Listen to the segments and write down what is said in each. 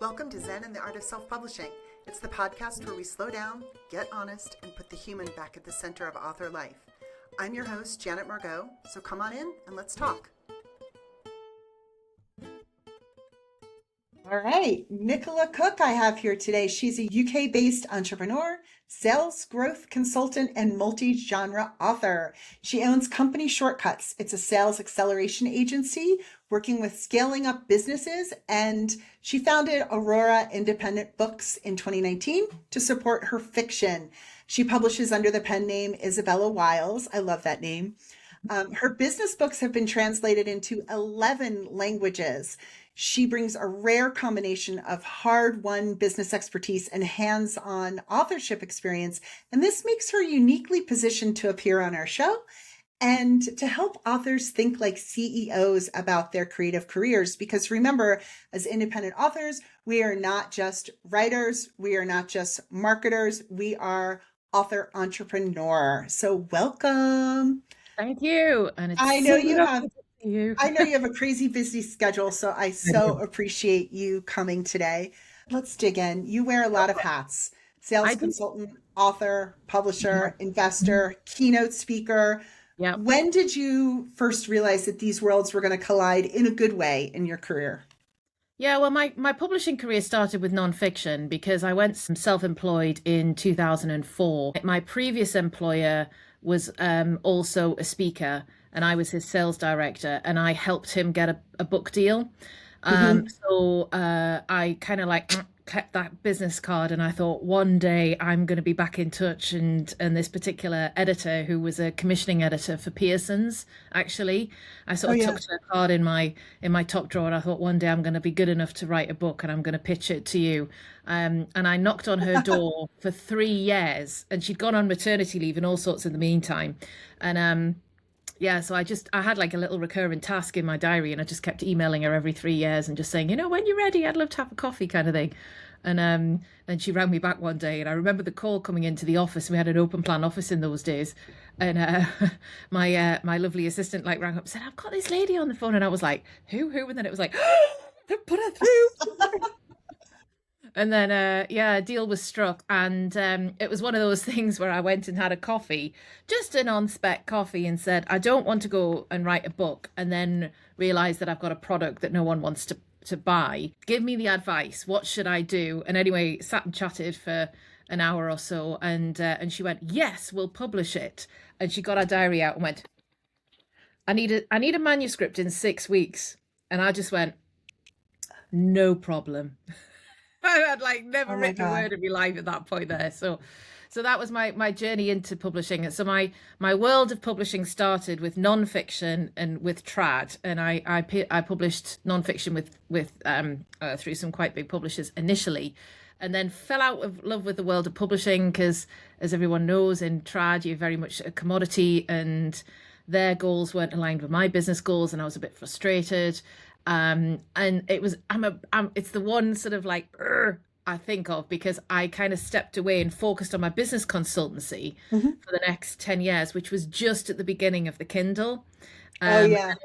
Welcome to Zen and the Art of Self-Publishing. It's the podcast where we slow down, get honest, and put the human back at the center of author life. I'm your host, Janet Margot, so come on in and let's talk. All right, Nicola Cook I have here today. She's a UK-based entrepreneur, sales growth consultant, and multi-genre author. She owns Company Shortcuts. It's a sales acceleration agency working with scaling up businesses, and she founded Aurora Independent Books in 2019 to support her fiction. She publishes under the pen name Isabella Wiles. I love that name. Her business books have been translated into 11 languages. She brings a rare combination of hard-won business expertise and hands-on authorship experience, and this makes her uniquely positioned to appear on our show and to help authors think like CEOs about their creative careers. Because remember, as independent authors, we are not just writers, we are not just marketers, we are author entrepreneur. So welcome. Thank you. And I know you have a crazy busy schedule, so I so appreciate you coming today. Let's dig in. You wear a lot of hats: sales consultant, author, publisher, investor, keynote speaker. Yeah. When did you first realize that these worlds were going to collide in a good way in your career? Yeah, well, my publishing career started with nonfiction because I went self-employed in 2004. My previous employer was also a speaker, and I was his sales director, and I helped him get a book deal. So I kind of kept that business card, and I thought one day I'm going to be back in touch. And this particular editor, who was a commissioning editor for Pearson's, actually, I sort of took her card in my top drawer, and I thought one day I'm going to be good enough to write a book, and I'm going to pitch it to you. And I knocked on her door for 3 years, and she'd gone on maternity leave and all sorts in the meantime. And so I had like a little recurring task in my diary, and I just kept emailing her every 3 years and just saying, when you're ready, I'd love to have a coffee, kind of thing. And then she rang me back one day, and I remember the call coming into the office. We had an open plan office in those days, and my lovely assistant rang up and said, "I've got this lady on the phone," and I was like, "Who?" And then it was like, "Put her through." And then, a deal was struck, and it was one of those things where I went and had a coffee, just an on-spec coffee, and said, I don't want to go and write a book and then realize that I've got a product that no one wants to buy. Give me the advice. What should I do? And anyway, sat and chatted for an hour or so, and she went, "Yes, we'll publish it." And she got her diary out and went, I need a manuscript in 6 weeks. And I just went, "No problem." I had never written a word in my life at that point there. So that was my journey into publishing. So my world of publishing started with nonfiction and with trad, and I published nonfiction with through some quite big publishers initially, and then fell out of love with the world of publishing because, as everyone knows, in trad you're very much a commodity, and their goals weren't aligned with my business goals, and I was a bit frustrated. And it was it's the one sort of I think of, because I kind of stepped away and focused on my business consultancy for the next 10 years, which was just at the beginning of the Kindle. And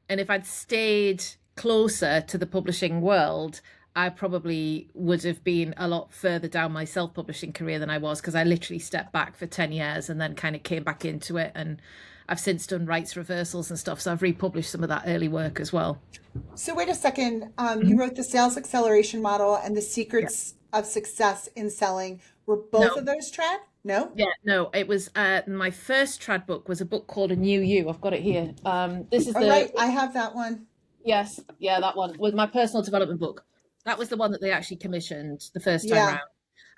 if I'd stayed closer to the publishing world, I probably would have been a lot further down my self-publishing career than I was, because I literally stepped back for 10 years and then kind of came back into it. And I've since done rights reversals and stuff, so I've republished some of that early work as well. So wait a second. You wrote the sales acceleration model and the secrets of success in selling. Were both of those trad? No? Yeah, no. It was my first trad book was a book called A New You. I've got it here. This is right. I have that one. Yes, yeah, that one was my personal development book. That was the one that they actually commissioned the first time round.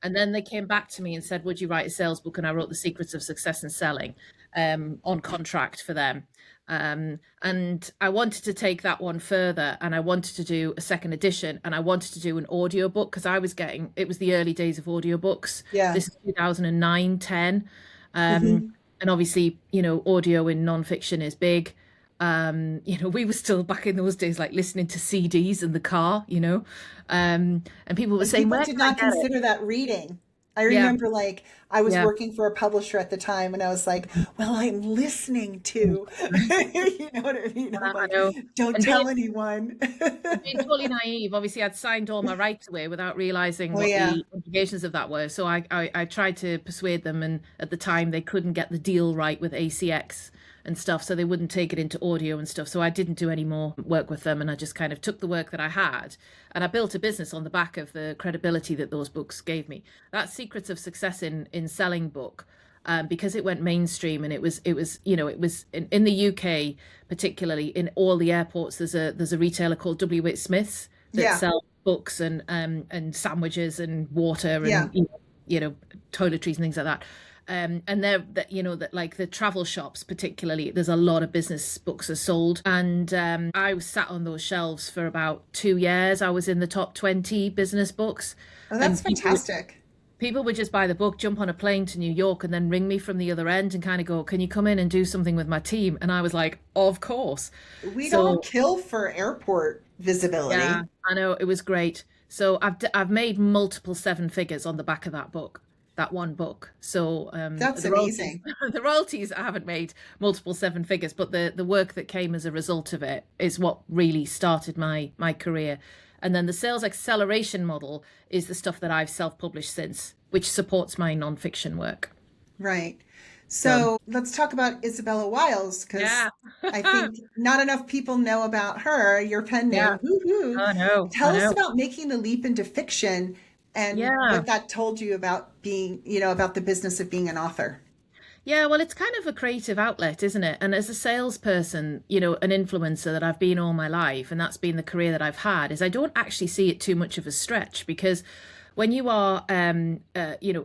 And then they came back to me and said, "Would you write a sales book?" And I wrote The Secrets of Success in Selling on contract for them. And I wanted to take that one further, and I wanted to do a second edition, and I wanted to do an audio book, because it was the early days of audiobooks. This is 2009, 10. And obviously, audio in nonfiction is big. We were still back in those days, listening to CDs in the car, and people were saying, people did not consider that reading. I Yeah. remember like I was Yeah. working for a publisher at the time and I was like, well, I'm listening to, you know what I mean? I'm I like, know. don't And tell anyone. being totally naive, obviously I'd signed all my rights away without realizing Oh what yeah. the implications of that were. So I tried to persuade them, and at the time they couldn't get the deal right with ACX and stuff, so they wouldn't take it into audio and stuff. So I didn't do any more work with them, and I just kind of took the work that I had, and I built a business on the back of the credibility that those books gave me. That Secrets of Success in Selling book, because it went mainstream, and it was in the UK, particularly in all the airports. There's a retailer called W.H. Smith's that Yeah. sells books and sandwiches and water Yeah. and toiletries and things like that. And they're that that like the travel shops particularly, there's a lot of business books are sold, and I was sat on those shelves for about 2 years. I was in the top 20 business books, Oh, that's and fantastic. people would just buy the book, jump on a plane to New York, and then ring me from the other end and kind of go, "Can you come in and do something with my team?" And I was like, "Of course." We'd all So kill for airport yeah, visibility. I know it was great. So I've made multiple seven figures on the back of that book, that one book. So That's the royalties, amazing. the royalties, I haven't made multiple seven figures, but the work that came as a result of it is what really started my career. And then the sales acceleration model is the stuff that I've self-published since, which supports my nonfiction work. Right. So So let's talk about Isabella Wiles because yeah, I think not enough people know about her, your pen yeah, name. Woohoo. I know, I Tell us know. about making the leap into fiction and Yeah. what that told you about being, about the business of being an author. Yeah, well, it's kind of a creative outlet, isn't it? And as a salesperson, an influencer that I've been all my life, and that's been the career that I've had, is I don't actually see it too much of a stretch, because when you are,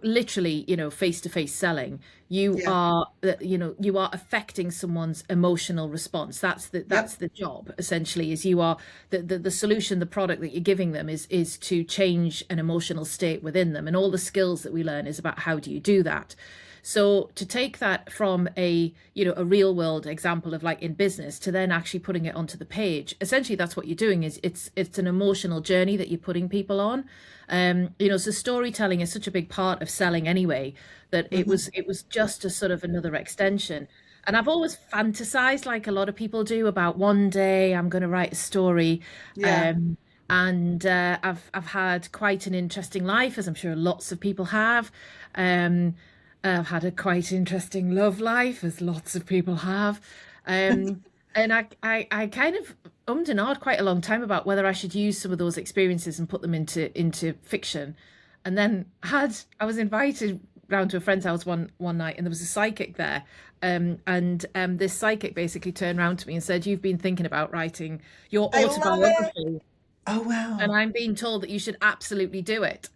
literally, face to face selling, Yeah. you are affecting someone's emotional response. That's Yep. the job essentially. Is you are the solution, the product that you're giving them is to change an emotional state within them, and all the skills that we learn is about how do you do that. So to take that from a real world example of like in business to then actually putting it onto the page, essentially that's what you're doing. Is it's an emotional journey that you're putting people on. So storytelling is such a big part of selling anyway, that it Hmm. was it was just a sort of another extension. And I've always fantasized, like a lot of people do, about one day I'm going to write a story. Yeah. Um, and I've had quite an interesting life, as I'm sure lots of people have. Um, I've had a quite interesting love life, as lots of people have. And I kind of ummed and ahed quite a long time about whether I should use some of those experiences and put them into fiction. And then I was invited round to a friend's house one night, and there was a psychic there. And this psychic basically turned around to me and said, "You've been thinking about writing your I love it. autobiography, Oh, and wow. I'm being told that you should absolutely do it."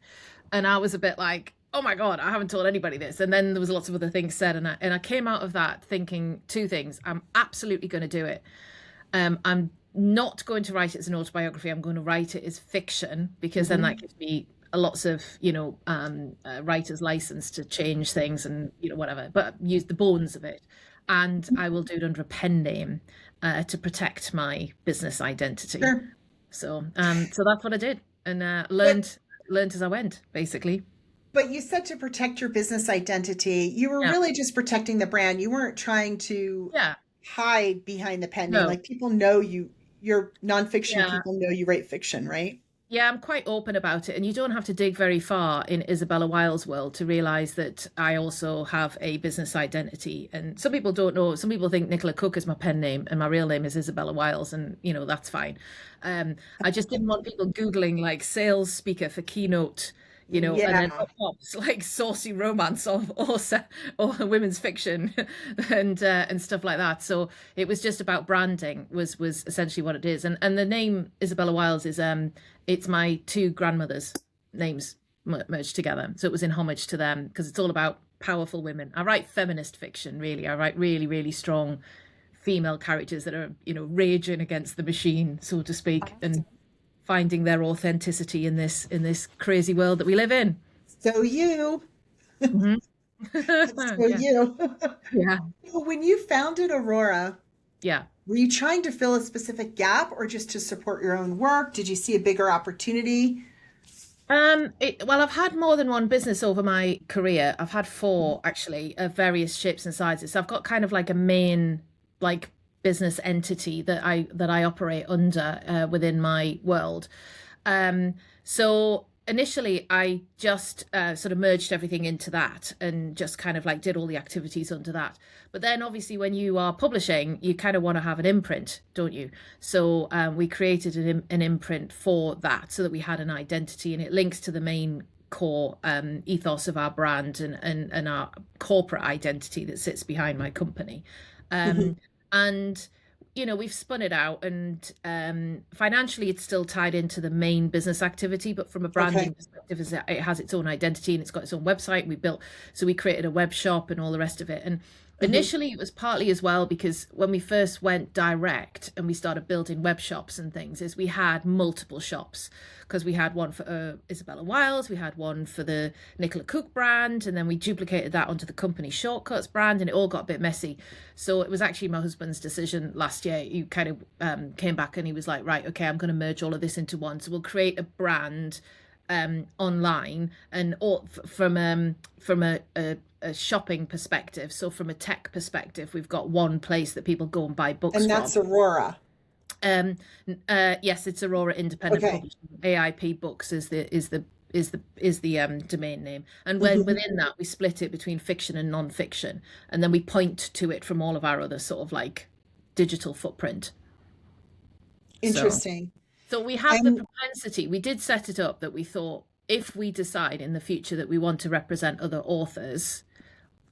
And I was a bit like, "Oh my God, I haven't told anybody this." And then there was lots of other things said, and I came out of that thinking two things: I'm absolutely going to do it. I'm not going to write it as an autobiography. I'm going to write it as fiction, because then that Hmm. gives me a lots of writer's license to change things and whatever, but use the bones of it. And I will do it under a pen name to protect my business identity. Sure. So that's what I did, and But learned as I went, basically. but you said to protect your business identity. You were Yeah, really just protecting the brand. You weren't trying to yeah, hide behind the pen name. no, Like people know you, your nonfiction yeah. people know you write fiction, right? Yeah, I'm quite open about it, and you don't have to dig very far in Isabella Wiles' world to realize that I also have a business identity. And some people don't know. Some people think Nicola Cook is my pen name, and my real name is Isabella Wiles, and that's fine. I just didn't want people Googling like sales speaker for keynote, and then Yeah. up pops like saucy romance or women's fiction and stuff like that. So it was just about branding was essentially what it is. And the name Isabella Wiles is it's my two grandmothers' names merged together. So it was in homage to them, because it's all about powerful women. I write feminist fiction, really. I write really, really strong female characters that are, raging against the machine, so to speak, and finding their authenticity in this crazy world that we live in. So you, Hmm. so Yeah, you. yeah, When you founded Aurora, yeah. were you trying to fill a specific gap or just to support your own work? Did you see a bigger opportunity? Well, I've had more than one business over my career. I've had four actually of various shapes and sizes. So I've got kind of like a main like business entity that I operate under within my world. So initially, I just sort of merged everything into that and just kind of like did all the activities under that. But then, obviously, when you are publishing, you kind of want to have an imprint, don't you? So we created an imprint for that so that we had an identity, and it links to the main core ethos of our brand and our corporate identity that sits behind my company. And we've spun it out, and financially it's still tied into the main business activity, but from a branding perspective, it has its own identity and it's got its own website. We created a web shop and all the rest of it. And initially it was partly as well because when we first went direct and we started building web shops and things, is we had multiple shops, because we had one for Isabella Wiles, we had one for the Nicola Cook brand, and then we duplicated that onto the company Shortcuts brand, and it all got a bit messy. So it was actually my husband's decision last year. He kind of came back and he was like, right, okay, I'm going to merge all of this into one. So we'll create a brand online, and from a shopping perspective. So from a tech perspective, we've got one place that people go and buy books And that's from. Aurora. Yes, it's Aurora Independent Books. AIP Books is the domain name, and within that we split it between fiction and non-fiction, and then we point to it from all of our other sort of like digital footprint. Interesting. So we have the propensity. We did set it up that we thought if we decide in the future that we want to represent other authors,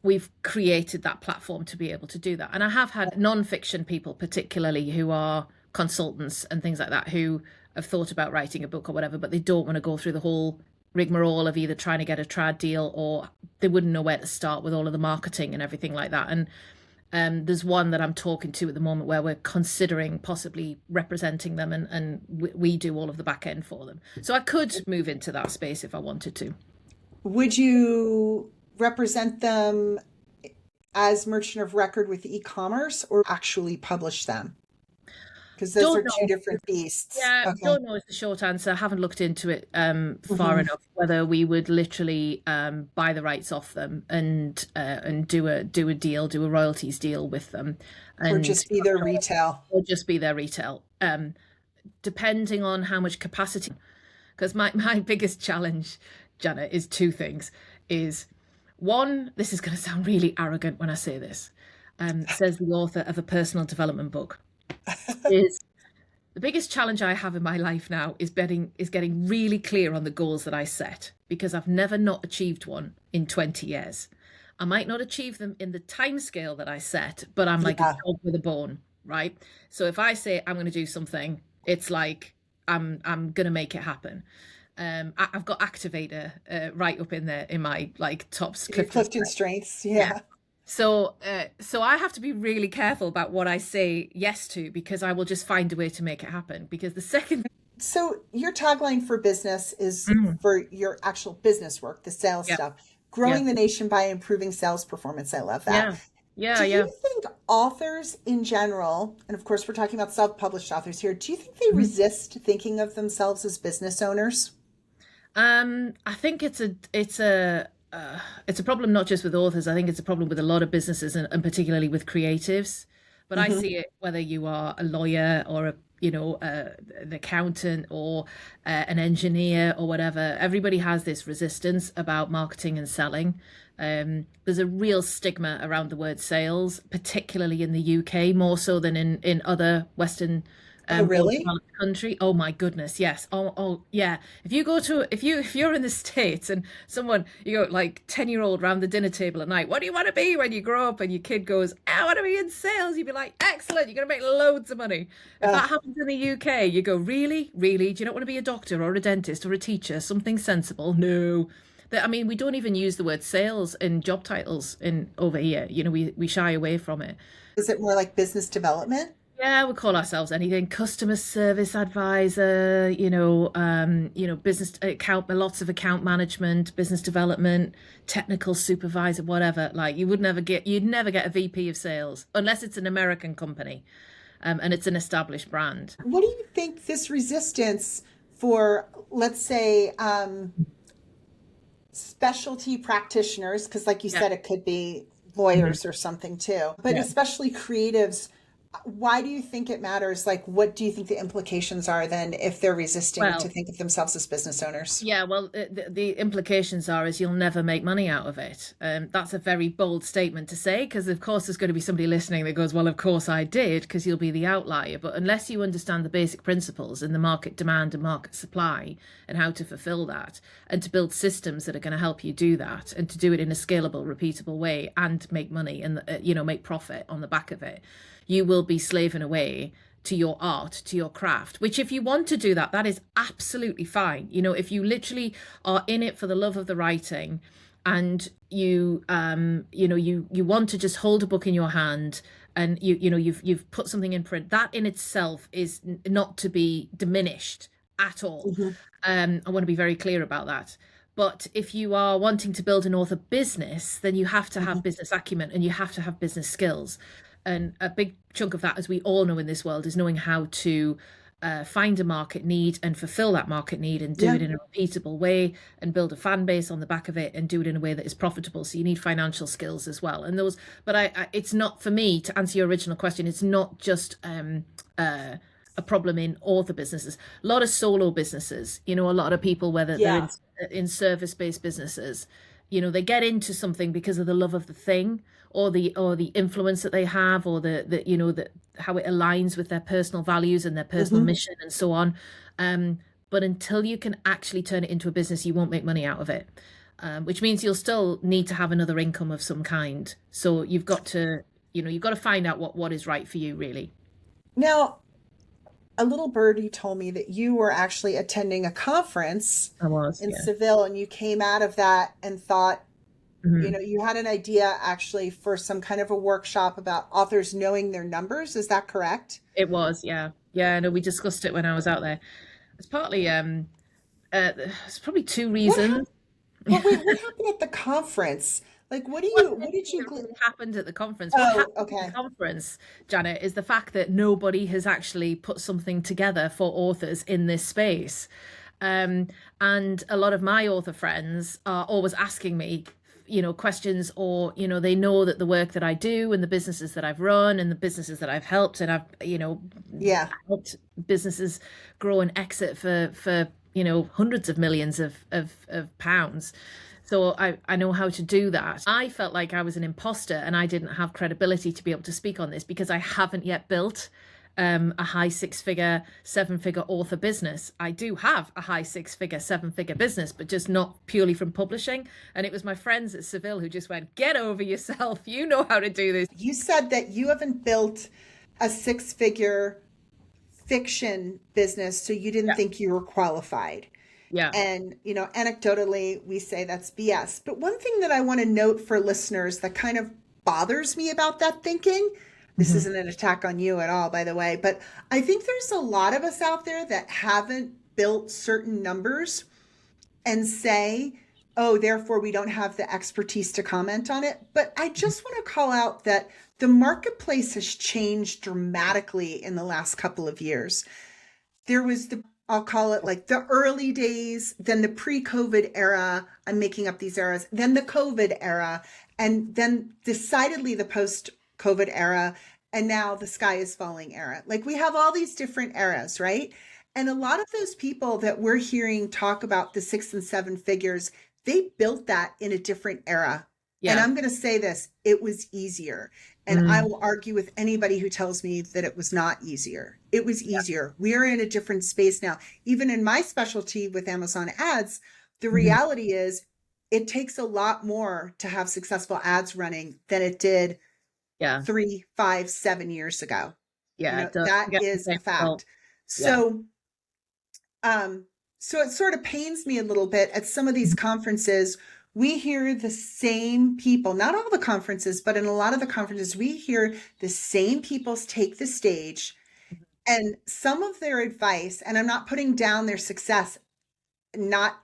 we've created that platform to be able to do that. And I have had non-fiction people, particularly who are consultants and things like that, who have thought about writing a book or whatever, but they don't want to go through the whole rigmarole of either trying to get a trad deal, or they wouldn't know where to start with all of the marketing and everything like that. And there's one that I'm talking to at the moment where we're considering possibly representing them, and we do all of the back end for them. So I could move into that space if I wanted to. Would you represent them as merchant of record with e-commerce, or actually publish them? Because those are two different beasts. Yeah, don't know is the short answer. I haven't looked into it far enough, whether we would literally buy the rights off them and do a deal, do a royalties deal with them, or just be their retail. Or just be their retail, depending on how much capacity. Because my biggest challenge, Janet, is two things. Is one, this is going to sound really arrogant when I say this, says the author of a personal development book. Is the biggest challenge I have in my life now is getting really clear on the goals that I set, because I've never not achieved one in 20 years. I might not achieve them in the time scale that I set, but I'm like a dog with a bone, right? So if I say I'm going to do something, it's like I'm going to make it happen. I've got activator right up in there in my like tops. Clifton strengths, yeah. So I have to be really careful about what I say yes to, because I will just find a way to make it happen. Because the second. So your tagline for business is for your actual business work, the sales stuff, growing the nation by improving sales performance. I love that. Do you think authors in general, and of course we're talking about self-published authors here, do you think they resist thinking of themselves as business owners? I think it's a problem not just with authors. I think it's a problem with a lot of businesses, and particularly with creatives. But I see it whether you are a lawyer or an accountant or an engineer or whatever. Everybody has this resistance about marketing and selling. There's a real stigma around the word sales, particularly in the UK, more so than in other Western really? country. Oh my goodness, yes. Oh yeah. If you're in the States and you go like 10-year-old round the dinner table at night, what do you want to be when you grow up? And your kid goes, I want to be in sales. You'd be like, excellent, you're gonna make loads of money. If that happens in the UK, you go, really? Do you not want to be a doctor or a dentist or a teacher? Something sensible? No. I mean, we don't even use the word sales in job titles over here. We shy away from it. Is it more like business development? Yeah, we call ourselves anything. Customer service advisor, business account, lots of account management, business development, technical supervisor, whatever. Like you'd never get a VP of sales unless it's an American company, and it's an established brand. What do you think this resistance for, let's say, specialty practitioners, because like you Yeah. said, it could be Mhm. lawyers or something too, but Yeah. especially creatives, why do you think it matters? Like, what do you think the implications are then if they're resisting to Well, think of themselves as business owners? yeah, well, the implications are is you'll never make money out of it. That's a very bold statement to say because, of course, there's going to be somebody listening that goes, well, of course I did, because you'll be the outlier. But unless you understand the basic principles in the market demand and market supply and how to fulfill that and to build systems that are going to help you do that and to do it in a scalable, repeatable way and make money and, make profit on the back of it, you will be slaving away to your art, to your craft, which if you want to do that, that is absolutely fine. If you literally are in it for the love of the writing and you want to just hold a book in your hand and you've put something in print, that in itself is not to be diminished at all. Mhm. I want to be very clear about that. But if you are wanting to build an author business, then you have to have Mhm. business acumen and you have to have business skills. And a big chunk of that, as we all know in this world, is knowing how to find a market need and fulfill that market need and do Yeah. it in a repeatable way and build a fan base on the back of it and do it in a way that is profitable. So you need financial skills as well. And those, but it's not for me to answer your original question. It's not just a problem in author businesses. A lot of solo businesses, a lot of people, whether they're Yeah. in service-based businesses, they get into something because of the love of the thing or the influence that they have or the how it aligns with their personal values and their personal Mhm. mission and so on. But until you can actually turn it into a business, you won't make money out of it. Which means you'll still need to have another income of some kind. So you've got to find out what is right for you, really. Now, a little birdie told me that you were actually attending a conference I was, in yeah. Seville and you came out of that and thought, Mhm. you had an idea actually for some kind of a workshop about authors knowing their numbers. Is that correct? It was, yeah. Yeah, no, we discussed it when I was out there. It's partly it's probably two What reasons. happened? But wait, what happened at the conference? Like, One what did thing you that glean? really happened at the conference, what Oh, happened at the okay. conference, Janet, is the fact that nobody has actually put something together for authors in this space. Um, and a lot of my author friends are always asking me, questions, or, they know that the work that I do and the businesses that I've run and the businesses that I've helped and I've, Yeah. helped businesses grow and exit for hundreds of millions of pounds. So I know how to do that. I felt like I was an imposter and I didn't have credibility to be able to speak on this because I haven't yet built a high six-figure, seven-figure author business. I do have a high six-figure, seven-figure business, but just not purely from publishing. And it was my friends at Seville who just went, get over yourself. You know how to do this. You said that you haven't built a six-figure fiction business, so you didn't Yeah. think you were qualified. Yeah. And, anecdotally, we say that's BS. But one thing that I want to note for listeners that kind of bothers me about that thinking, this Mhm. isn't an attack on you at all, by the way, but I think there's a lot of us out there that haven't built certain numbers and say, oh, therefore we don't have the expertise to comment on it. But I just want to call out that the marketplace has changed dramatically in the last couple of years. There was I'll call it like the early days, then the pre-COVID era. I'm making up these eras, then the COVID era, and then decidedly the post-COVID era, and now the sky is falling era. Like we have all these different eras, right? And a lot of those people that we're hearing talk about the six and seven figures, they built that in a different era. And Yeah. I'm going to say this, it was easier. And I Mm. will argue with anybody who tells me that it was not easier. It was Yeah. easier. We're in a different space now. Even in my specialty with Amazon ads, the Mhm. reality is it takes a lot more to have successful ads running than it did Yeah. 3, 5, 7 years ago. Yeah. It does. That You get the is same a fact. result. Yeah. So, um, so it sort of pains me a little bit at some of these conferences. We hear the same people, not all the conferences, but in a lot of the conferences, we hear the same people take the stage and some of their advice, and I'm not putting down their success, not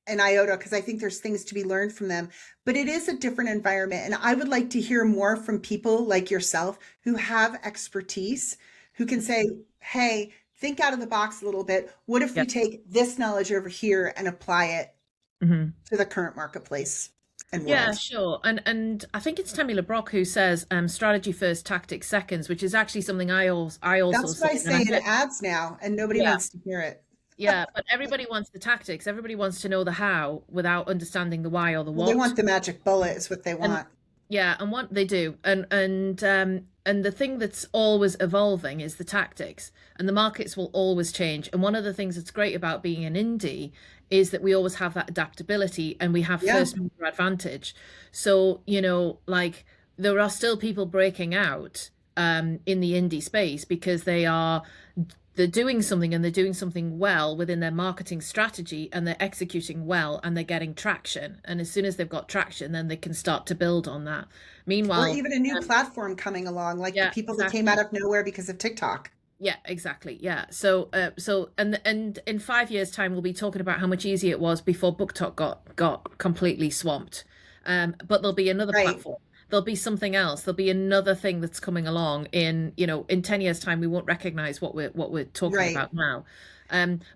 an iota, because I think there's things to be learned from them, but it is a different environment. And I would like to hear more from people like yourself who have expertise, who can say, hey, think out of the box a little bit. What if Yeah. we take this knowledge over here and apply it Hmm. to the current marketplace and Yeah, world? sure. And I think it's Tammy LeBrock who says strategy first, tactics seconds, which is actually something I also That's what say. I And I say in heard, ads now, and nobody yeah, wants to hear it. yeah, but everybody wants the tactics. Everybody wants to know the how without understanding the why or the Well, they what. want the magic bullet is what they And want. yeah, and what they do, and the thing that's always evolving is the tactics, and the markets will always change. And one of the things that's great about being an indie is that we always have that adaptability and we have Yeah, first mover advantage. So, like there are still people breaking out in the indie space because they're doing something and they're doing something well within their marketing strategy and they're executing well and they're getting traction. And as soon as they've got traction, then they can start to build on that. or Meanwhile, even a new platform coming along, like the yeah, people that came out exactly. of nowhere because of TikTok. Yeah, exactly. Yeah. And in 5 years' time, we'll be talking about how much easier it was before BookTok got completely swamped. But there'll be another Right. platform. There'll be something else. There'll be another thing that's coming along in 10 years' time. We won't recognize what we're talking Right. about now.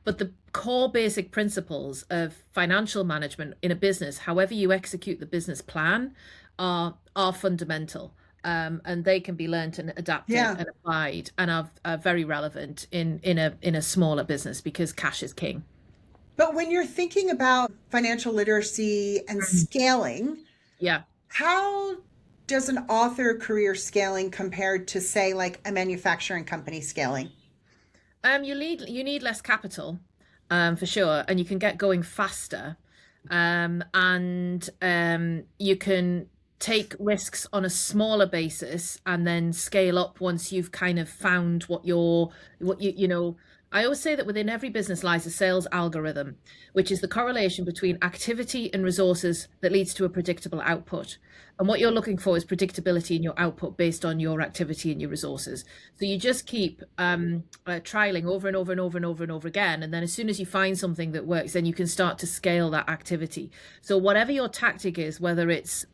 But the core basic principles of financial management in a business, however you execute the business plan, are fundamental. And they can be learned and adapted Yeah. and applied and are very relevant in a smaller business because cash is king. But when you're thinking about financial literacy and Mhm. scaling, Yeah. how does an author career scaling compared to, say, like a manufacturing company scaling? You need less capital, for sure, and you can get going faster, and you can take risks on a smaller basis and then scale up once you've kind of found what you. I always say that within every business lies a sales algorithm, which is the correlation between activity and resources that leads to a predictable output. And what you're looking for is predictability in your output based on your activity and your resources. So you just keep trialing over and over and over and over and over again. And then as soon as you find something that works, then you can start to scale that activity. So whatever your tactic is, whether it's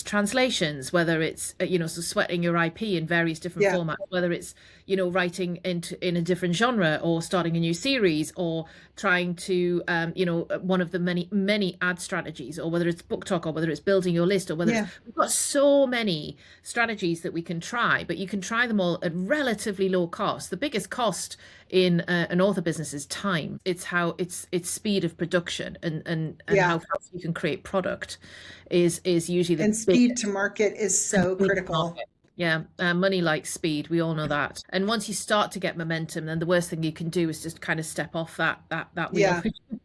translations, whether it's, so sweating your IP in various different Yeah. formats, whether it's, writing in a different genre or starting a new series or trying to, one of the many, many ad strategies, or whether it's book talk or whether it's building your list or whether it's, Yeah. we've got so many strategies that we can try, but you can try them all at relatively low cost. The biggest cost in an author business is time. It's speed of production and Yeah. how fast you can create product is usually the And speed to biggest. market is And so speed to critical. market. Yeah, money likes speed. We all know that. And once you start to get momentum, then the worst thing you can do is just kind of step off that wheel. Yeah.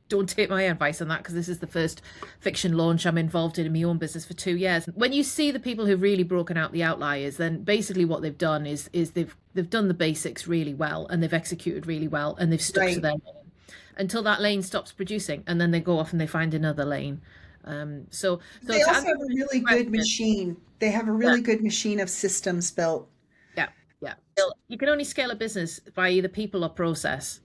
Don't take my advice on that because this is the first fiction launch I'm involved in my own business for 2 years. When you see the people who've really broken out the outliers, then basically what they've done is they've done the basics really well and they've executed really well and they've stuck to Right. their lane until that lane stops producing, and then they go off and they find another lane. So They to also answer have a really your good question, machine. They have a yeah, really good machine of systems built. yeah, yeah. You can only scale a business by either people or process.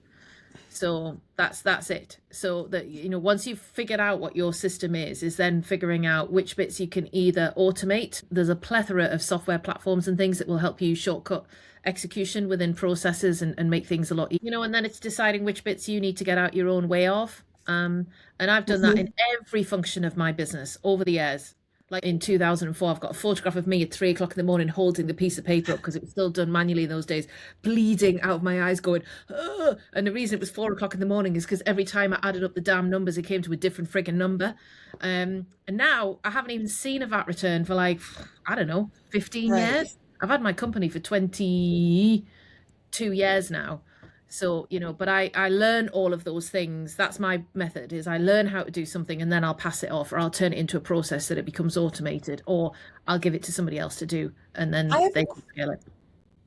So that's it. So that once you've figured out what your system is then figuring out which bits you can either automate. There's a plethora of software platforms and things that will help you shortcut execution within processes and make things a lot easier. And then it's deciding which bits you need to get out your own way of. And I've done that in Mhm. every function of my business over the years. Like in 2004, I've got a photograph of me at 3 o'clock in the morning holding the piece of paper up because it was still done manually in those days, bleeding out of my eyes, going, "Ugh." And the reason it was 4 o'clock in the morning is because every time I added up the damn numbers, it came to a different frigging number. And now I haven't even seen a VAT return for like, I don't know, 15 Right. years. I've had my company for 22 years now. So, but I learn all of those things. That's my method is I learn how to do something and then I'll pass it off or I'll turn it into a process that it becomes automated or I'll give it to somebody else to do and I then have they a, can scale it.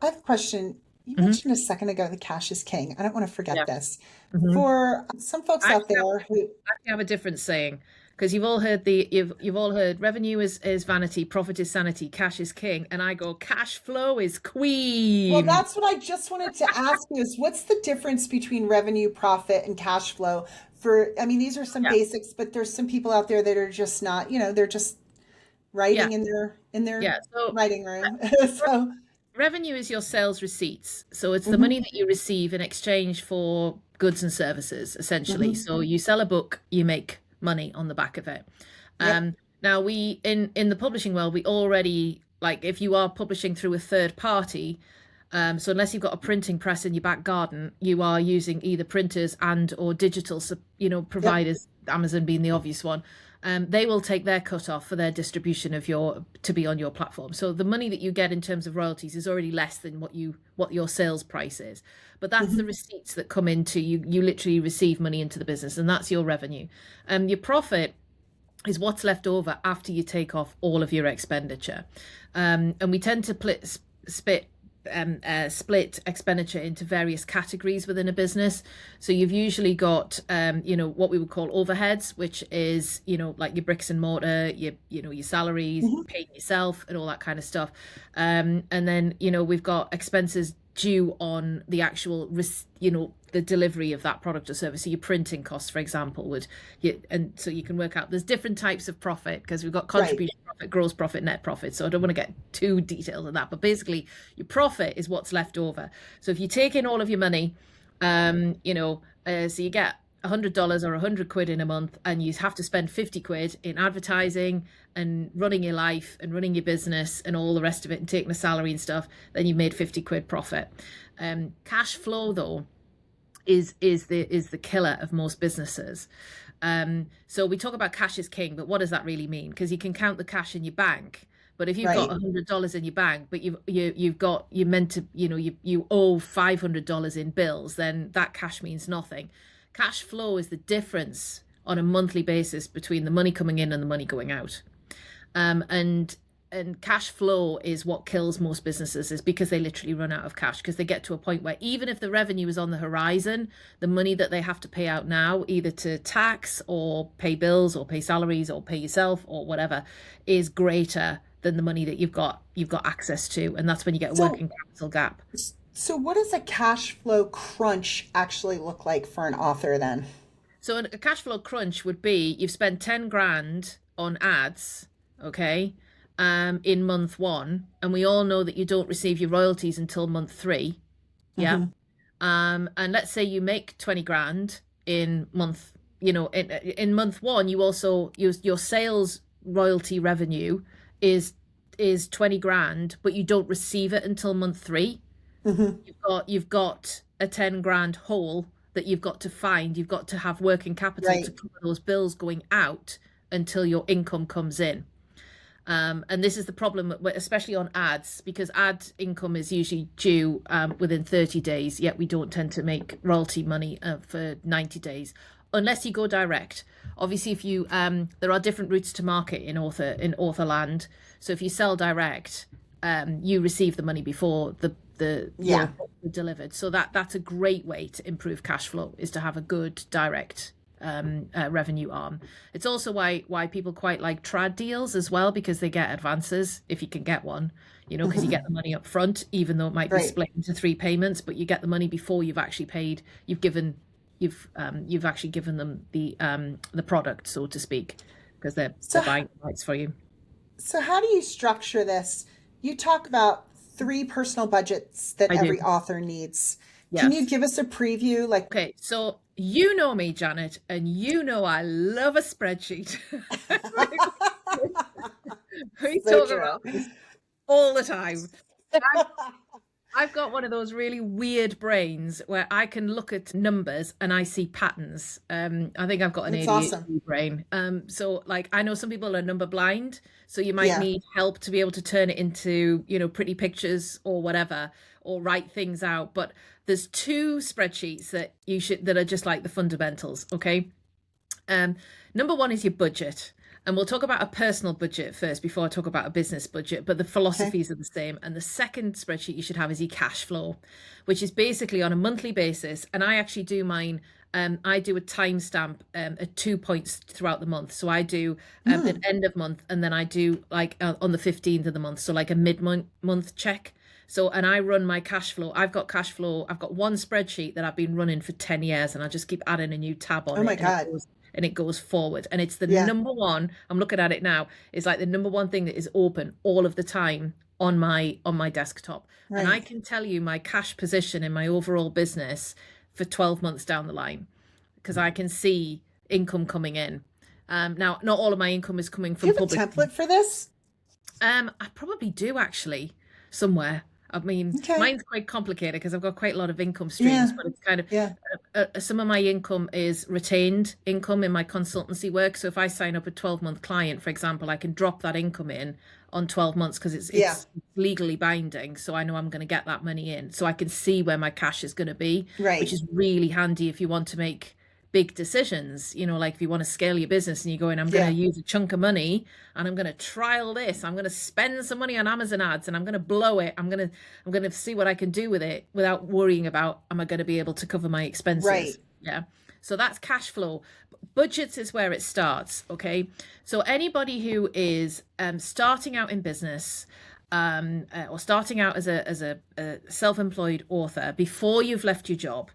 I have a question. You Hmm. mentioned a second ago the cash is king. I don't want to forget Yeah. this. Hmm. For some folks I out actually have, there who, I actually have a different saying because you've all heard revenue is vanity, profit is sanity, cash is king, and I go cash flow is well, queen. that's what I just wanted to ask you is what's the difference between revenue, profit, and cash flow? I mean, these are some Yeah. basics, but there's some people out there that are just not, they're just Yeah. writing in their Yeah. So writing room. So, Revenue is your sales receipts. So it's the money that you receive in exchange for goods and services, essentially. Mm-hmm. So you sell a book, you make money on the back of it. Yep. Now we in the publishing world, we already like if you are publishing through a third party, so unless you've got a printing press in your back garden, you are using either printers and or digital, Yep. providers, Amazon being the obvious one. They will take their cut off for their distribution of your to be on your platform. So the money that you get in terms of royalties is already less than what your sales price is. But that's the Mm-hmm. receipts that come into you. You literally receive money into the business, and that's your revenue. Your profit is what's left over after you take off all of your expenditure. And we tend to split expenditure into various categories within a business. So you've usually got, what we would call overheads, which is, like your bricks and mortar, your salaries, Mm-hmm. paying yourself, and all that kind of stuff. And then, we've got expenses due on the actual, the delivery of that product or service. So your printing costs, for example, and so you can work out there's different types of profit because we've got Right. contribution profit, gross profit, net profit. So I don't want to get too detailed on that, but basically your profit is what's left over. So if you take in all of your money, so you get $100 or £100 in a month, and you have to spend 50 quid in advertising and running your life and running your business and all the rest of it and taking a salary and stuff, then you made 50 quid profit. Cash flow though is the killer of most businesses. So we talk about cash is king, but what does that really mean? Because you can count the cash in your bank, but if you've got Right. $100 in your bank, but you're meant to, you owe $500 in bills, then that cash means nothing. Cash flow is the difference on a monthly basis between the money coming in and the money going out. And cash flow is what kills most businesses, is because they literally run out of cash, because they get to a point where even if the revenue is on the horizon, the money that they have to pay out now, either to tax or pay bills or pay salaries or pay yourself or whatever, is greater than the money that you've got access to, and that's when you get a So, working capital gap. so what does a cash flow crunch actually look like for an author then? So a cash flow crunch would be you've spent 10 grand on ads, okay, in month one, and we all know that you don't receive your royalties until month three. Yeah. Mm-hmm. And let's say you make 20 grand in month, in month one, you also your sales royalty revenue is 20 grand, but you don't receive it until month three. Mm-hmm. You've got a 10 grand hole that you've got to find. You've got to have working capital to Right. cover those bills going out until your income comes in. And this is the problem, especially on ads, because ad income is usually due within 30 days, yet we don't tend to make royalty money for 90 days, unless you go direct. Obviously, if you there are different routes to market in author land. So if you sell direct, you receive the money before your Yeah. book is delivered. So that's a great way to improve cash flow, is to have a good direct revenue arm. It's also why people quite like trad deals as well, because they get advances if you can get one, because you get the money up front, even though it might be Right. split into three payments, but you get the money before you've actually paid. You've actually given them the product, so to speak, because they're So, they're buying the rights for you. so how do you structure this? You talk about three personal budgets that I do. every author needs. Can you Yes. give us a preview? Like, Okay, so you know me, Janet, and I love a spreadsheet. We so talk true. about this all the time. I've got one of those really weird brains where I can look at numbers and I see patterns. I think I've got an That's ADHD awesome. brain. So like I know some people are number blind, so you might Yeah. need help to be able to turn it into, pretty pictures or whatever, or write things out. But there's two spreadsheets that are just like the fundamentals, okay? Number one is your budget. And we'll talk about a personal budget first before I talk about a business budget, but the Okay. philosophies are the same. And the second spreadsheet you should have is your cash flow, which is basically on a monthly basis. And I actually do mine. I do a timestamp at 2 points throughout the month. So I do at Mm. end of month, and then I do like on the 15th of the month. So like a mid-month check. So, and I run my cash flow. I've got cash flow. I've got one spreadsheet that I've been running for 10 years, and I just keep adding a new tab on Oh my it, God. and it goes forward. And it's the Yeah. number one, I'm looking at it now, is like the number one thing that is open all of the time on my desktop. And I Right. can tell you my cash position in my overall business for 12 months down the line, because I can see income coming in. Now, not all of my income is coming Do from you have a publishing. template for this? I probably do actually somewhere. I mean, Okay. mine's quite complicated because I've got quite a lot of income streams, Yeah. but it's kind of Yeah. some of my income is retained income in my consultancy work. So if I sign up a 12-month client, for example, I can drop that income in on 12 months because Yeah. it's legally binding. So I know I'm going to get that money in. So I can see where my cash is going to be, which Right. is really handy if you want to make big decisions, like if you want to scale your business and you're going, I'm going to Yeah. use a chunk of money and I'm going to trial this. I'm going to spend some money on Amazon ads and I'm going to blow it. I'm going to see what I can do with it without worrying about, am I going to be able to cover my Right. expenses? Yeah. So that's cash flow. Budgets is where it starts. Okay. So anybody who is starting out in business, or starting out as a self-employed author before you've left your job,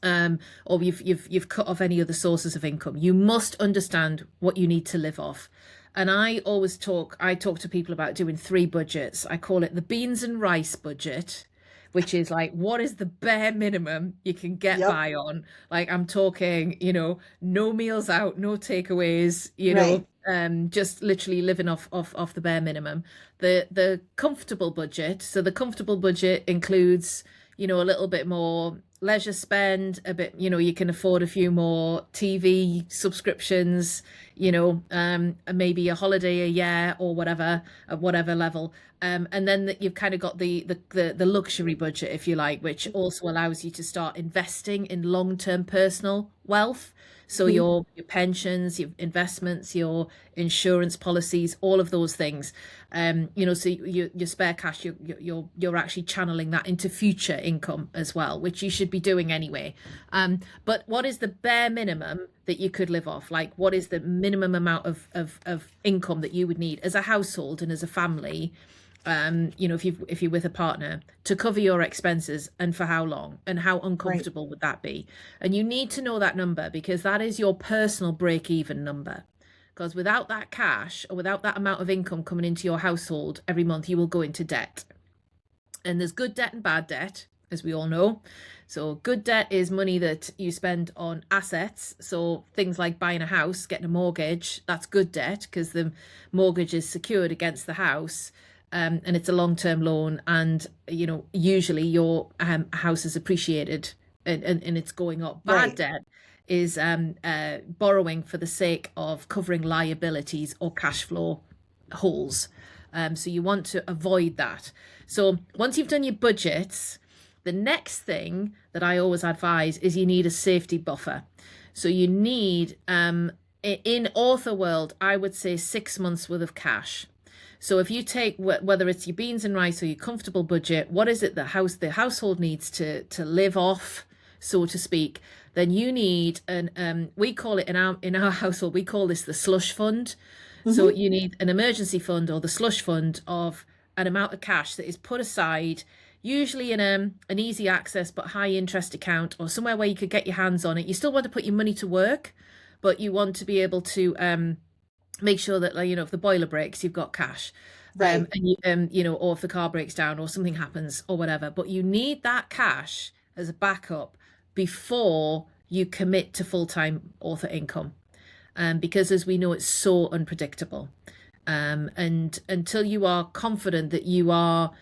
or you've cut off any other sources of income, you must understand what you need to live off. And I talk to people about doing 3 budgets. I call it the beans and rice budget, which is like, what is the bare minimum you can get Yep. by on? Like, I'm talking, no meals out, no takeaways, Right. just literally living off the bare minimum. The comfortable budget. So the comfortable budget includes, a little bit more leisure spend, a bit, you can afford a few more TV subscriptions, maybe a holiday a year or whatever, at whatever level. And then you've kind of got the luxury budget, if you like, which also allows you to start investing in long-term personal wealth. So Mhm. your pensions, your investments, your insurance policies, all of those things, so your spare cash, you're actually channeling that into future income as well, which you should be doing anyway. But what is the bare minimum that you could live off? Like, what is the minimum amount of income that you would need as a household and as a family? If you're with a partner, to cover your expenses, and for how long, and how Right. uncomfortable would that be? And you need to know that number, because that is your personal break-even number. Because without that cash, or without that amount of income coming into your household every month, you will go into debt. And there's good debt and bad debt, as we all know. So good debt is money that you spend on assets. So things like buying a house, getting a mortgage, that's good debt, because the mortgage is secured against the house. And it's a long-term loan, and usually your house is appreciated, and it's going up. Bad Right. debt is borrowing for the sake of covering liabilities or cash flow holes. So you want to avoid that. So once you've done your budgets, the next thing that I always advise is you need a safety buffer. So you need, in author world, I would say 6 months worth of cash. So if you take whether it's your beans and rice or your comfortable budget, what is it the household needs to live off, so to speak, then you need we call it in our household, we call this the slush fund. So Hmm. you need an emergency fund, or the slush fund, of an amount of cash that is put aside, usually in an easy access but high interest account, or somewhere where you could get your hands on it. You still want to put your money to work, but you want to be able to make sure that, like, if the boiler breaks, you've got cash, Right. and or if the car breaks down or something happens or whatever. But you need that cash as a backup before you commit to full-time author income, because, as we know, it's so unpredictable. And until you are confident that you are,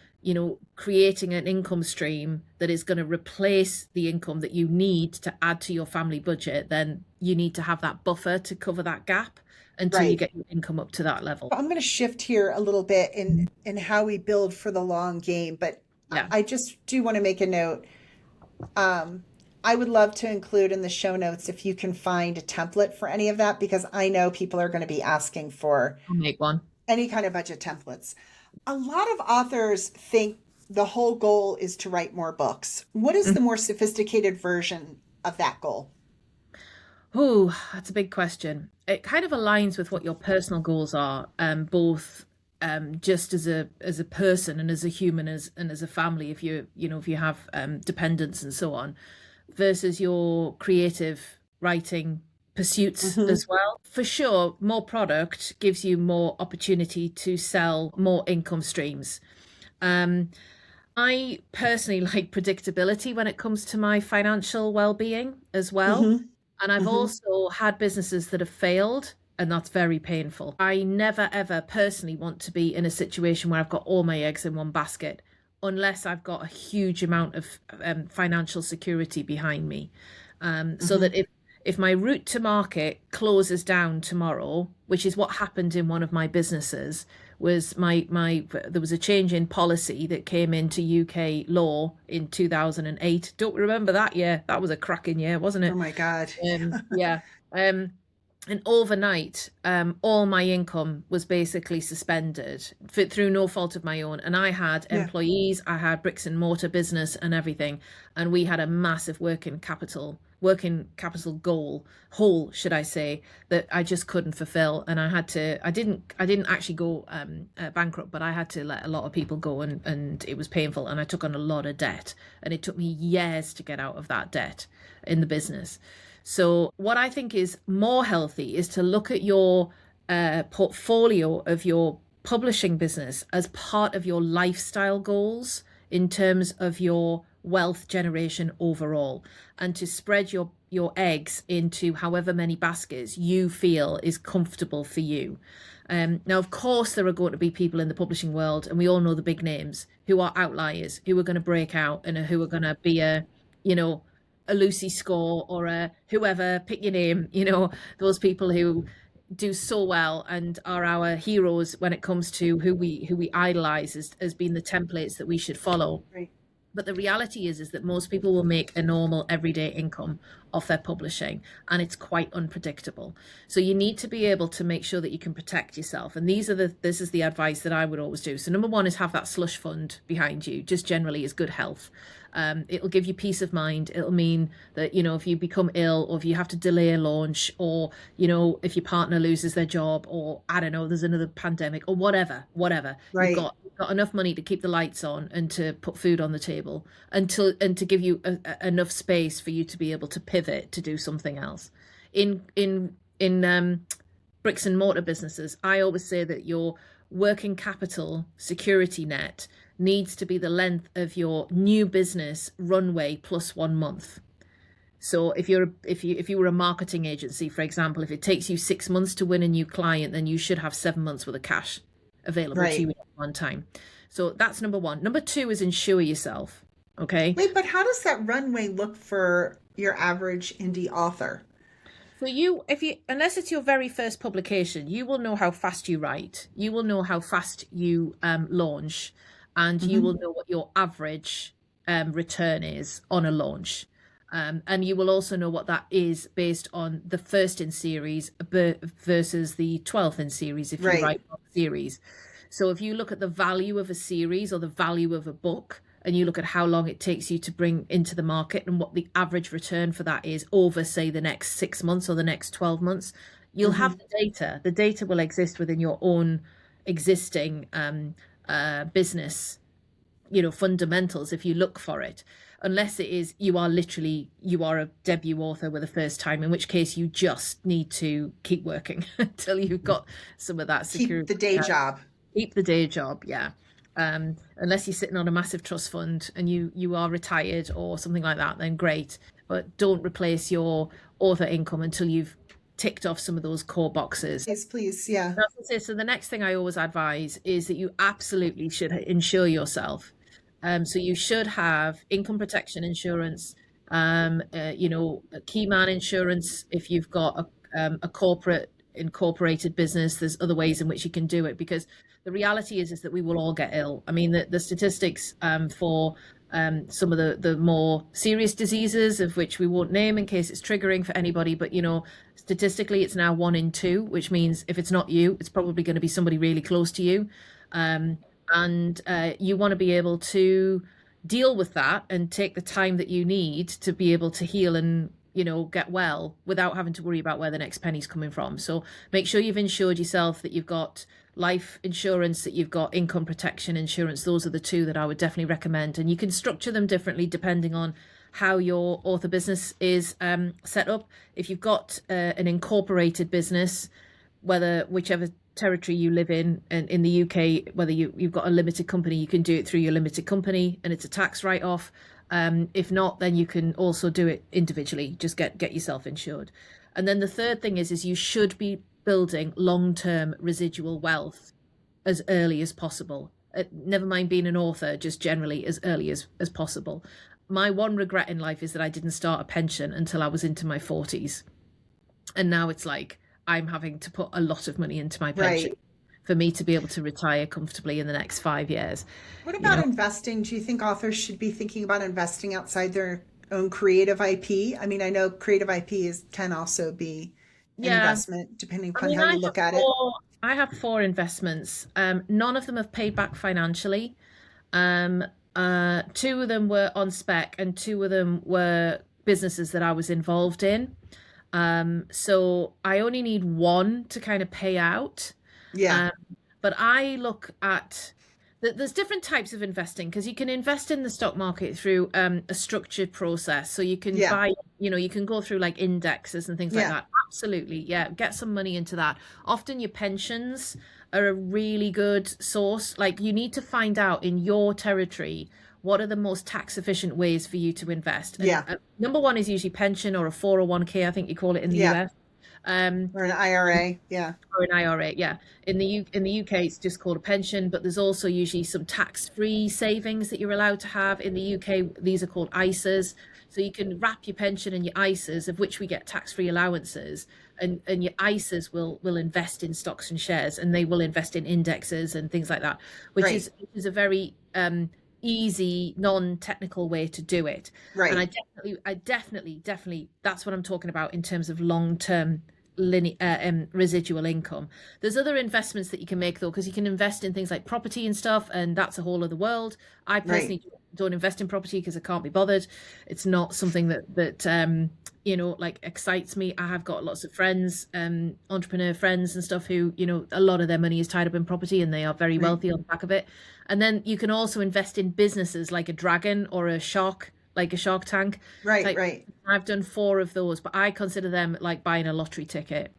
creating an income stream that is going to replace the income that you need to add to your family budget, then you need to have that buffer to cover that gap until you Right. get your income up to that level. I'm going to shift here a little bit in how we build for the long game, but Yeah. I just do want to make a note. I would love to include in the show notes if you can find a template for any of that, because I know people are going to be asking for I'll make one. any kind of budget templates. A lot of authors think the whole goal is to write more books. What is the more sophisticated version of that goal? Oh, that's a big question. It kind of aligns with what your personal goals are, both just as a person and as a human, and as a family, if you have dependents and so on, versus your creative writing pursuits Mm-hmm. as well. For sure, more product gives you more opportunity to sell more income streams. Um, I personally like predictability when it comes to my financial well-being as well. Mm-hmm. And I've Mm-hmm. also had businesses that have failed, and that's very painful. I never, ever personally want to be in a situation where I've got all my eggs in one basket, unless I've got a huge amount of financial security behind me. So Mm-hmm. that if my route to market closes down tomorrow, which is what happened in one of my businesses, was my there was a change in policy that came into UK law in 2008. Don't remember that year. That was a cracking year, wasn't Oh it? my God. Yeah. Um, and overnight, all my income was basically suspended through no fault of my own. And I had Yeah. employees, I had bricks and mortar business and everything. And we had a massive working capital hole, should I say, that I just couldn't fulfill. And I didn't actually go bankrupt, but I had to let a lot of people go, and it was painful. And I took on a lot of debt, and it took me years to get out of that debt in the business. So what I think is more healthy is to look at your portfolio of your publishing business as part of your lifestyle goals in terms of your wealth generation overall, and to spread your eggs into however many baskets you feel is comfortable for you. Now, of course, there are going to be people in the publishing world, and we all know the big names, who are outliers, who are going to break out and who are going to be you know, a Lucy Score or a whoever, pick your name, those people who do so well and are our heroes when it comes to who we idolize as being the templates that we should follow. Right. But the reality is that most people will make a normal everyday income off their publishing, and it's quite unpredictable. So you need to be able to make sure that you can protect yourself. And this is the advice that I would always do. So number one is have that slush fund behind you, just generally is good health. It'll give you peace of mind. It'll mean that, if you become ill, or if you have to delay a launch, or, if your partner loses their job, or I don't know, there's another pandemic or whatever, you've Right. got enough money to keep the lights on and to put food on the table, and to give you enough space for you to be able to pivot to do something else. In bricks and mortar businesses, I always say that your working capital security net needs to be the length of your new business runway plus 1 month. So if you were a marketing agency, for example, if it takes you 6 months to win a new client, then you should have 7 months worth of cash available to you Right. at one time. So that's number one. Number two is insure yourself. Okay. Wait, but how does that runway look for your average indie author? So unless it's your very first publication, you will know how fast you write. You will know how fast you launch, and you will Mm-hmm. know what your average return is on a launch. And you will also know what that is based on the first in series versus the 12th in series if you Right. write one series. So if you look at the value of a series or the value of a book, and you look at how long it takes you to bring into the market and what the average return for that is over, say, the next 6 months or the next 12 months, you'll Mm-hmm. have the data. The data will exist within your own existing business, fundamentals if you look for it. Unless it is you are a debut author with a first time, in which case you just need to keep working until you've got some of that Keep security. the day job. Keep the day job, yeah. Unless you're sitting on a massive trust fund and you are retired or something like that, then great. But don't replace your author income until you've ticked off some of those core boxes. Please, please. Yeah. That's it. So the next thing I always advise is that you absolutely should insure yourself. So you should have income protection insurance, a key man insurance if you've got a corporate incorporated business. There's other ways in which you can do it, because the reality is that we will all get ill. I mean, the statistics for some of the more serious diseases, of which we won't name in case it's triggering for anybody, but statistically it's now 1 in 2, which means if it's not you, it's probably going to be somebody really close to you. And you want to be able to deal with that and take the time that you need to be able to heal and get well without having to worry about where the next penny's coming from. So make sure you've insured yourself, that you've got life insurance, that you've got income protection insurance. Those are the two that I would definitely recommend. And you can structure them differently depending on how your author business is set up. If you've got an incorporated business, whichever territory you live in the UK, whether you've got a limited company, you can do it through your limited company and it's a tax write-off. If not, then you can also do it individually. Just get yourself insured. And then the third thing is you should be building long-term residual wealth as early as possible. Never mind being an author, just generally as early as possible. My one regret in life is that I didn't start a pension until I was into my 40s. And now it's like I'm having to put a lot of money into my pension for me to be able to retire comfortably in the next 5 years. What about investing? Do you think authors should be thinking about investing outside their own creative IP? I mean, I know creative IP can also be an investment depending upon how you look at it. I have 4 investments. None of them have paid back financially. 2 of them were on spec and 2 of them were businesses that I was involved in. So I only need 1 to kind of pay out. Yeah. But I look at there's different types of investing, because you can invest in the stock market through a structured process. So you can buy, you can go through like indexes and things like that. Absolutely. Yeah. Get some money into that. Often your pensions are a really good source. Like, you need to find out in your territory, what are the most tax efficient ways for you to invest? And, number 1 is usually pension or a 401k, I think you call it in the US. Or an IRA, Or an IRA, In the UK, it's just called a pension, but there's also usually some tax-free savings that you're allowed to have. In the UK, these are called ISAs. So you can wrap your pension and your ISAs, of which we get tax-free allowances, and your ISAs will invest in stocks and shares, and they will invest in indexes and things like that, which is a very easy, non-technical way to do it. And I definitely, that's what I'm talking about in terms of long-term residual income. There's other investments that you can make, though, because you can invest in things like property and stuff, and that's a whole other world. I personally don't invest in property because I can't be bothered. It's not something that like excites me. I have got lots of friends, entrepreneur friends and stuff who, a lot of their money is tied up in property and they are very wealthy on the back of it. And then you can also invest in businesses like a dragon or a shark, like a Shark Tank. Right. I've done 4 of those, but I consider them like buying a lottery ticket.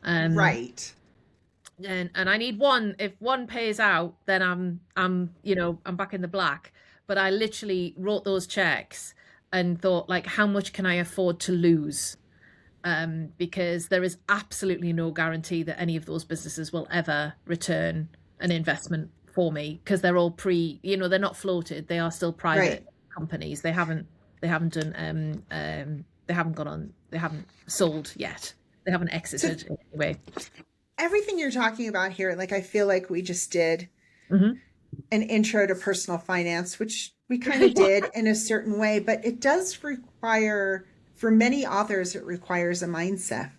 Right. And I need 1. If 1 pays out, then I'm back in the black. But I literally wrote those checks and thought, like, how much can I afford to lose? Because there is absolutely no guarantee that any of those businesses will ever return an investment for me, because they're all they're not floated. They are still private companies. They haven't done they haven't sold yet. They haven't exited in any way. Everything you're talking about here, like, I feel like we just did an intro to personal finance, which we kind of did in a certain way, but it does require, for many authors, it requires a mindset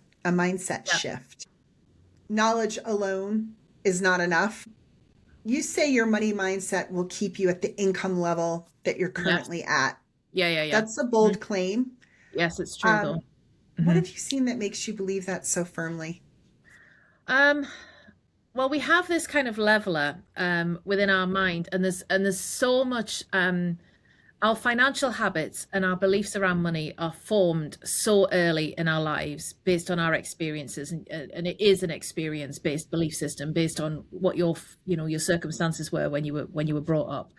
shift. Knowledge alone is not enough. You say your money mindset will keep you at the income level that you're currently at. Yeah. That's a bold claim. Yes, it's true, though. What have you seen that makes you believe that so firmly? Well, we have this kind of leveler within our mind, and there's so much. Our financial habits and our beliefs around money are formed so early in our lives based on our experiences, and it is an experience-based belief system based on what your circumstances were when you were brought up,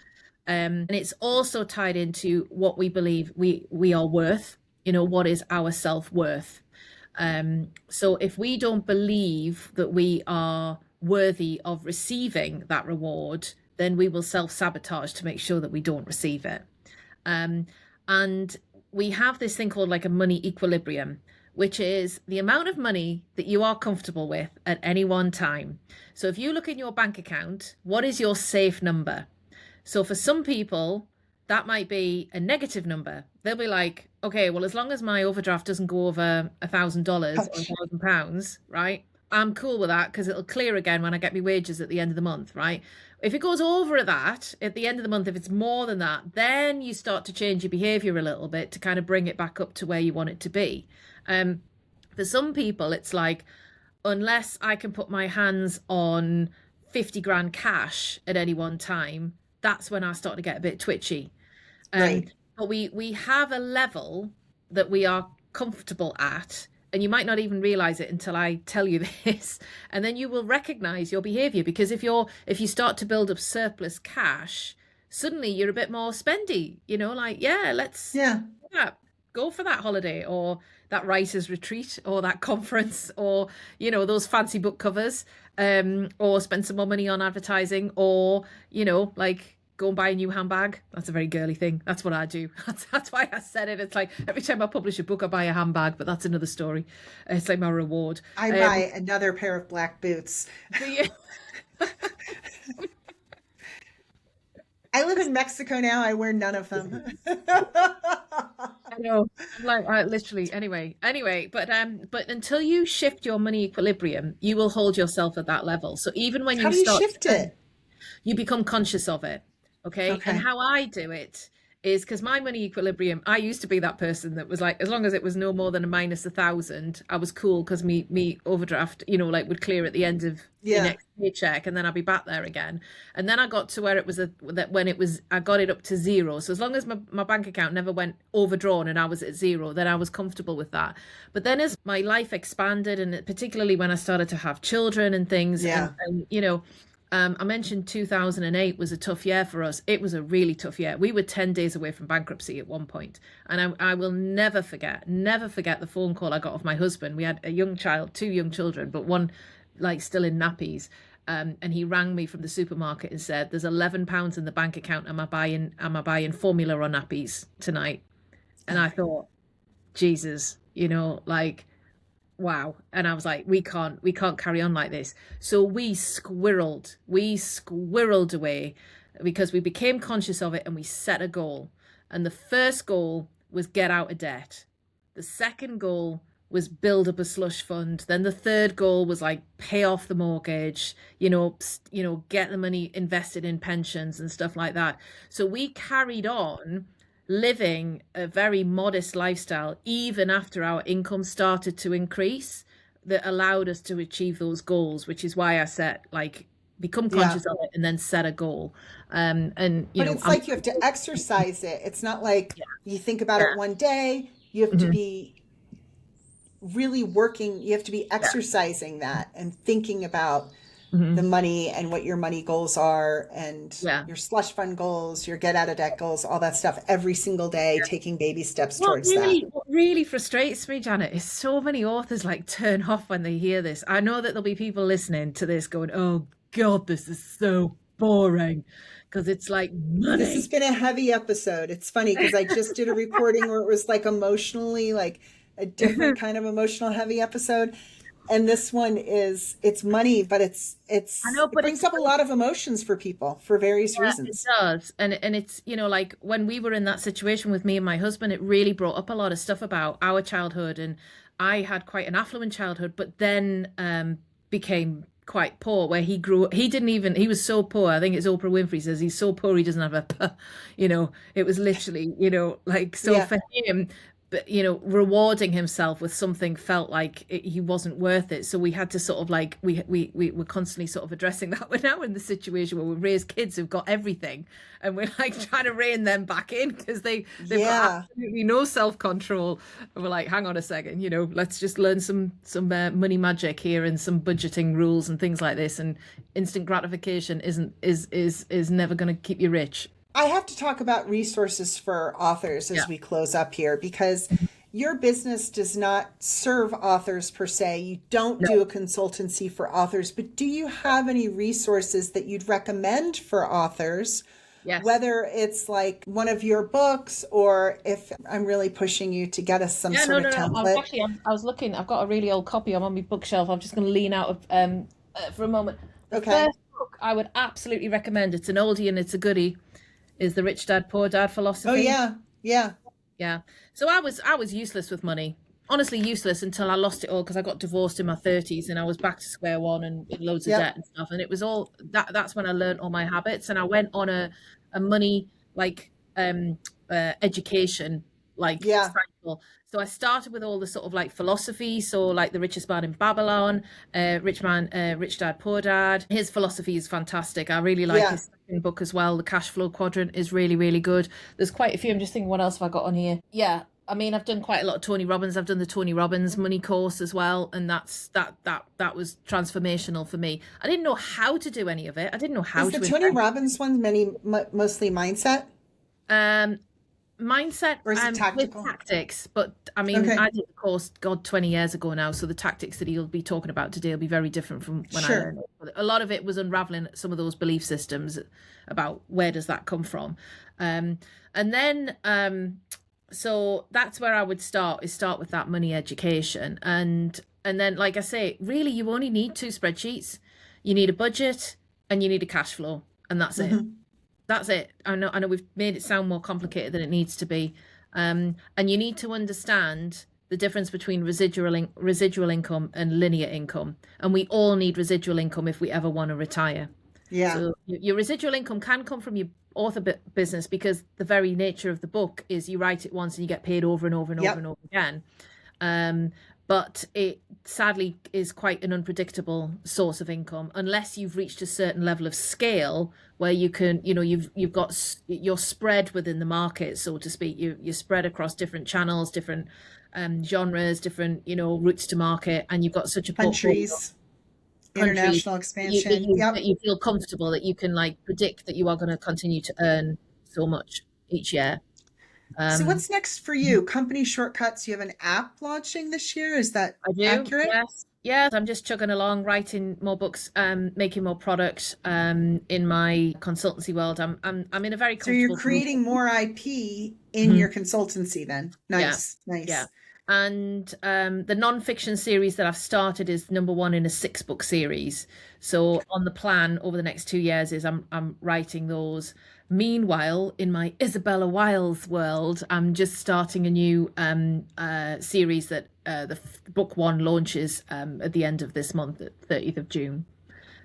and it's also tied into what we believe we are worth. What is our self-worth? So if we don't believe that we are worthy of receiving that reward, then we will self-sabotage to make sure that we don't receive it. And we have this thing called like a money equilibrium, which is the amount of money that you are comfortable with at any one time. So if you look in your bank account, what is your safe number? So for some people, that might be a negative number. They'll be like, okay, well, as long as my overdraft doesn't go over $1,000 or £1,000, right? I'm cool with that, because it'll clear again when I get my wages at the end of the month, right? If it goes over that at the end of the month, if it's more than that, then you start to change your behavior a little bit to kind of bring it back up to where you want it to be. For some people, it's like, unless I can put my hands on 50 grand cash at any one time, that's when I start to get a bit twitchy. but we have a level that we are comfortable at, and you might not even realize it until I tell you this, and then you will recognize your behavior, because if you start to build up surplus cash, suddenly you're a bit more spendy, like, yeah, let's Yeah. yeah, go for that holiday, or that writer's retreat, or that conference, or those fancy book covers, or spend some more money on advertising, or like go and buy a new handbag. That's a very girly thing. That's what I do. That's why I said it. It's like every time I publish a book, I buy a handbag, but that's another story. It's like my reward. I buy another pair of black boots. I live in Mexico now. I wear none of them. I know. Like, literally. Anyway, but until you shift your money equilibrium, you will hold yourself at that level. So even when How you do you start shift it? you become conscious of it. Okay. And Okay. how I do it is, because my money equilibrium, I used to be that person that was like, as long as it was no more than a minus 1,000, I was cool, because me overdraft, like would clear at the end of the Yeah. next paycheck, and then I'd be back there again. And then I got to where it was that when it was, I got it up to zero. So as long as my bank account never went overdrawn and I was at zero, then I was comfortable with that. But then as my life expanded, and particularly when I started to have children and things, Yeah. and I mentioned 2008 was a tough year for us. It was a really tough year. We were 10 days away from bankruptcy at one point. And I will never forget the phone call I got off my husband. We had a young child, two young children, but one like still in nappies. And he rang me from the supermarket and said, "There's £11 in the bank account. Am I buying formula or nappies tonight?" And I thought, Jesus, like, wow. And I was like, we can't carry on like this. So we squirreled away, because we became conscious of it, and we set a goal. And the first goal was get out of debt. The second goal was build up a slush fund. Then the third goal was like pay off the mortgage, get the money invested in pensions and stuff like that. So we carried on living a very modest lifestyle, even after our income started to increase, that allowed us to achieve those goals, which is why I set, like, become conscious of it and then set a goal. And But it's like you have to exercise it. It's not like you think about it one day. You have to be really working. You have to be exercising that and thinking about the money and what your money goals are, and your slush fund goals, your get out of debt goals, all that stuff every single day, taking baby steps towards that. What really frustrates me, Janet, is so many authors like turn off when they hear this. I know that there'll be people listening to this going, "Oh God, this is so boring," because it's like money. This has been a heavy episode. It's funny because I just did a recording where it was like emotionally, like a different kind of emotional heavy episode. And this one it's money, but I know, but it brings up a lot of emotions for people for various reasons. It does. And it's, like when we were in that situation with me and my husband, it really brought up a lot of stuff about our childhood. And I had quite an affluent childhood, but then became quite poor, where he was so poor. I think it's Oprah Winfrey says he's so poor he doesn't have a, it was literally, like, so for him, but rewarding himself with something felt like he wasn't worth it. So we had to sort of like we were constantly sort of addressing that. We're now in the situation where we raise kids who've got everything, and we're like trying to rein them back in, because they've got absolutely no self-control. And we're like, hang on a second, let's just learn some money magic here, and some budgeting rules and things like this. And instant gratification is never going to keep you rich. I have to talk about resources for authors as we close up here, because your business does not serve authors per se. You don't do a consultancy for authors, but do you have any resources that you'd recommend for authors? Yes. Whether it's like one of your books, or if I'm really pushing you to get us some sort of template. I was looking. I've got a really old copy. I'm on my bookshelf. I'm just going to lean out of for a moment. The first book I would absolutely recommend. It's an oldie and it's a goodie. Is the Rich Dad Poor Dad philosophy. Oh yeah. So I was useless with money, honestly useless, until I lost it all, because I got divorced in my 30s and I was back to square one and in loads of debt and stuff. And it was all that's when I learned all my habits, and I went on a money like education, like people. So I started with all the sort of like philosophy. So like The Richest Man in Babylon, Rich Dad, Poor Dad. His philosophy is fantastic. I really like Yeah. his second book as well. The Cash Flow Quadrant is really, really good. There's quite a few. I'm just thinking, what else have I got on here? Yeah. I mean, I've done quite a lot of Tony Robbins. I've done the Tony Robbins money course as well, and that was transformational for me. I didn't know how to do any of it. I didn't know how Is the to Tony invest. Robbins one mostly mindset, Mindset or is it with tactical? tactics, but I mean, Okay. I did the course, God, 20 years ago now, so the tactics that he'll be talking about today will be very different from when I Sure. learned it. But a lot of it was unraveling some of those belief systems about where does that come from. And then so that's where I would start with that money education. And then, like I say, really you only need 2 spreadsheets. You need a budget and you need a cash flow, and that's it. Hmm. That's it. I know we've made it sound more complicated than it needs to be. And you need to understand the difference between residual income and linear income. And we all need residual income if we ever want to retire. Yeah. So your residual income can come from your author business, because the very nature of the book is you write it once and you get paid over and over and Yep. over and over again. But it sadly is quite an unpredictable source of income unless you've reached a certain level of scale where you can, you've got you're spread within the market, so to speak. You're spread across different channels, different genres, different routes to market, and you've got such a portfolio. Countries, Countries international that expansion. you Yep. that you feel comfortable that you can like predict that you are going to continue to earn so much each year. So Um, what's next for you? Company Shortcuts, you have an app launching this year. Is that I do, accurate? yes. Yes, I'm just chugging along, writing more books, making more product in my consultancy world. I'm in a very So you're comfortable position. creating more IP in Mhm. your consultancy then. Yeah, Nice, yeah. nice. And the non-fiction series that I've started is number 1 in a 6-book series. So on the plan over the next 2 years is I'm writing those. Meanwhile, in my Isabella Wiles world, I'm just starting a new series that the book 1 launches at the end of this month, at 30th of June.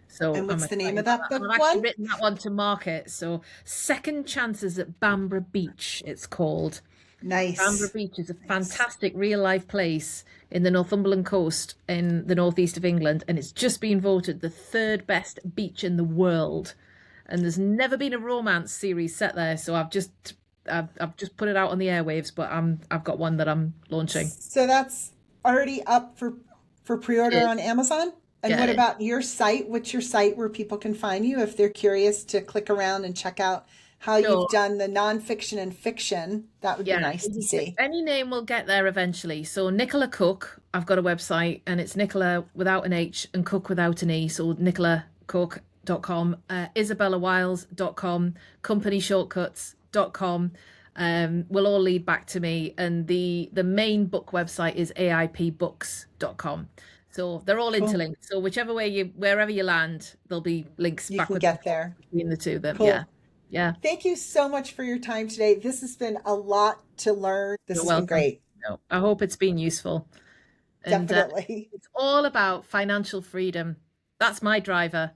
So And I'm what's the name excited of about that that. And book I've actually one? written that one to market. So Second Chances at Bamborough Beach, it's called. Bamborough Nice, Beach is a nice. fantastic real life place in the Northumberland coast in the northeast of England, and it's just been voted the 3rd best beach in the world. And there's never been a romance series set there, so I've just put it out on the airwaves, but I've got one that I'm launching. So that's already up for It pre-order is. on Amazon. And Yeah, what it is. about your site? What's your site where people can find you if they're curious to click around and check out how you've So done the nonfiction and fiction? That would be yeah, nice to see. any name will get there eventually. So Nicola Cook, I've got a website, and it's Nicola without an H and Cook without an E. So nicolacook.com, isabellawiles.com, companyshortcuts.com. Will all lead back to me. And the main book website is aipbooks.com. So they're all Cool. interlinked. So wherever you land, there'll be links You can backwards and get forwards there. between the two of them. Yeah. Cool. Yeah. Thank you so much for your time today. This has been a lot to learn. This You're has been welcome. great. No, I hope it's been useful. And Definitely. it's all about financial freedom. That's my driver.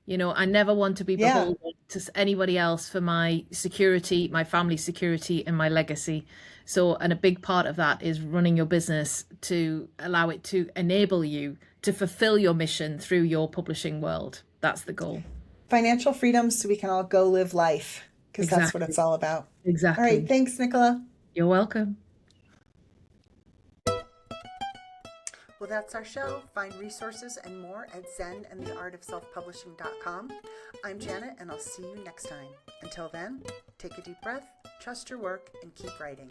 I never want to be Yeah. beholden to anybody else for my security, my family's security, and my legacy. So, and a big part of that is running your business to allow it to enable you to fulfill your mission through your publishing world. That's the goal. Financial freedom so we can all go live life, because that's what Exactly. it's all about. All right. Exactly. Thanks, Nicola. You're welcome. Well, that's our show. Find resources and more at zenandtheartofselfpublishing.com. I'm Janet, and I'll see you next time. Until then, take a deep breath, trust your work, and keep writing.